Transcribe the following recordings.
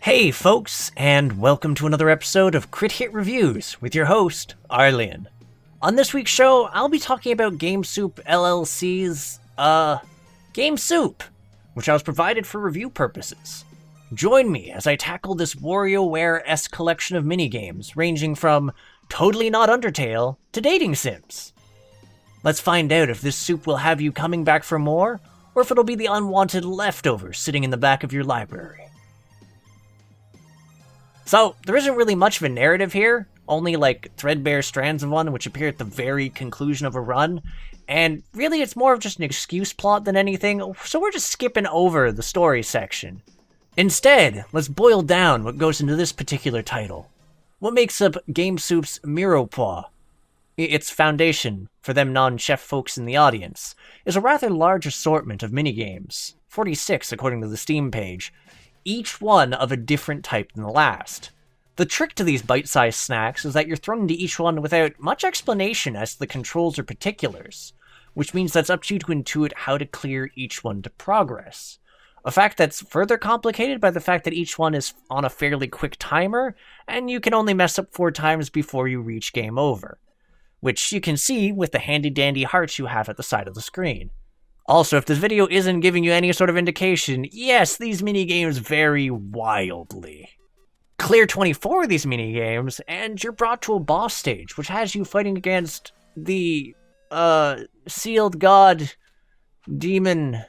Hey folks, and welcome to another episode of Crit Hit Reviews with your host, Arlyeon. On this week's show, I'll be talking about GameSoup LLC's, Game Soup, which I was provided for review purposes. Join me as I tackle this Wario Ware-esque collection of minigames, ranging from totally not Undertale to dating sims. Let's find out if this soup will have you coming back for more, or if it'll be the unwanted leftovers sitting in the back of your library. So, there isn't really much of a narrative here, only like threadbare strands of one which appear at the very conclusion of a run, and really it's more of just an excuse plot than anything, so we're just skipping over the story section. Instead, let's boil down what goes into this particular title. What makes up GameSoup's mirepoix, its foundation, for them non-chef folks in the audience, is a rather large assortment of minigames, 46 according to the Steam page, each one of a different type than the last. The trick to these bite-sized snacks is that you're thrown into each one without much explanation as to the controls or particulars, which means that's up to you to intuit how to clear each one to progress. A fact that's further complicated by the fact that each one is on a fairly quick timer, and you can only mess up 4 times before you reach game over, which you can see with the handy-dandy hearts you have at the side of the screen. Also, if this video isn't giving you any sort of indication, yes, these minigames vary wildly. Clear 24 of these minigames, and you're brought to a boss stage, which has you fighting against the, sealed god, demon,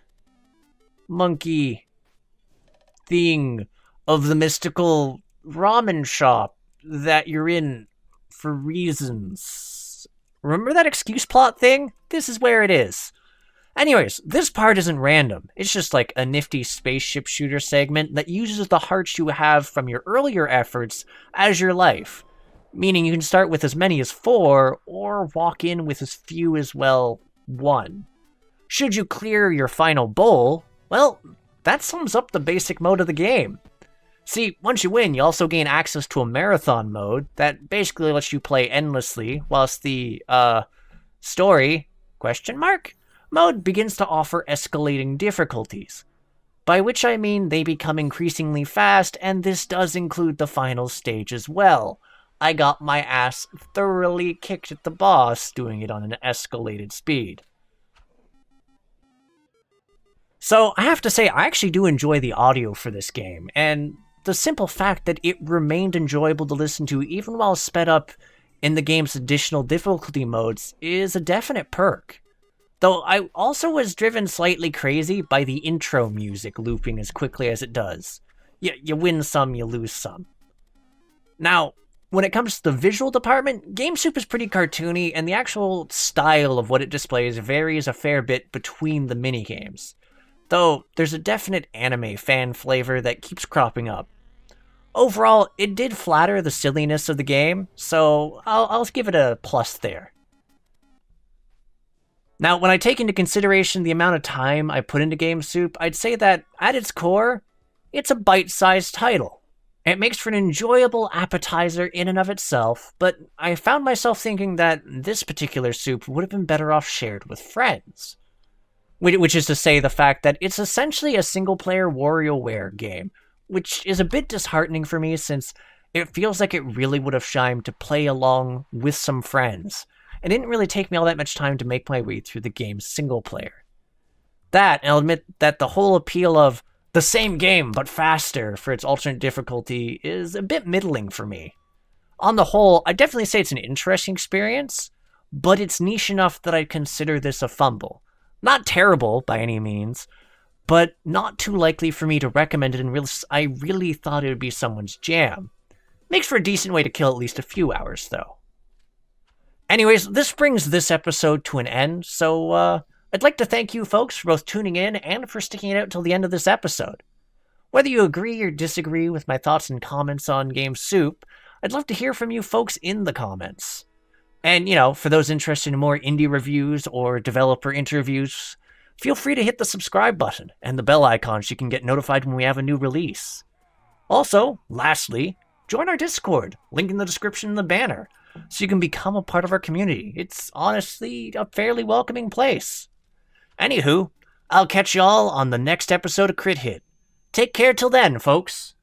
monkey thing of the mystical ramen shop that you're in for reasons. Remember that excuse plot thing? This is where it is. Anyways, this part isn't random. It's just like a nifty spaceship shooter segment that uses the hearts you have from your earlier efforts as your life. Meaning you can start with as many as 4, or walk in with as few as, well, 1. Should you clear your final bowl, well, that sums up the basic mode of the game. See, once you win, you also gain access to a marathon mode that basically lets you play endlessly, whilst the, story, mode begins to offer escalating difficulties, by which I mean they become increasingly fast, and this does include the final stage as well. I got my ass thoroughly kicked at the boss doing it on an escalated speed. So I have to say, I actually do enjoy the audio for this game, and the simple fact that it remained enjoyable to listen to even while sped up in the game's additional difficulty modes is a definite perk. Though I also was driven slightly crazy by the intro music looping as quickly as it does. You win some, you lose some. Now, when it comes to the visual department, GameSoup is pretty cartoony, and the actual style of what it displays varies a fair bit between the minigames. Though, there's a definite anime fan flavor that keeps cropping up. Overall, it did flatter the silliness of the game, so I'll give it a plus there. Now, when I take into consideration the amount of time I put into GameSoup, I'd say that, at its core, it's a bite-sized title. It makes for an enjoyable appetizer in and of itself, but I found myself thinking that this particular soup would have been better off shared with friends. Which is to say the fact that it's essentially a single-player Wario Ware game, which is a bit disheartening for me since it feels like it really would have shined to play along with some friends. It didn't really take me all that much time to make my way through the game's single player. That, and I'll admit that the whole appeal of the same game but faster for its alternate difficulty is a bit middling for me. On the whole, I'd definitely say it's an interesting experience, but it's niche enough that I'd consider this a fumble. Not terrible by any means, but not too likely for me to recommend it unless I really thought it would be someone's jam. Makes for a decent way to kill at least a few hours, though. Anyways, this brings this episode to an end, so I'd like to thank you folks for both tuning in and for sticking it out till the end of this episode. Whether you agree or disagree with my thoughts and comments on GameSoup, I'd love to hear from you folks in the comments. And, for those interested in more indie reviews or developer interviews, feel free to hit the subscribe button and the bell icon so you can get notified when we have a new release. Also, lastly, join our Discord, link in the description and the banner, so you can become a part of our community. It's honestly a fairly welcoming place. Anywho, I'll catch y'all on the next episode of Crit Hit. Take care till then, folks.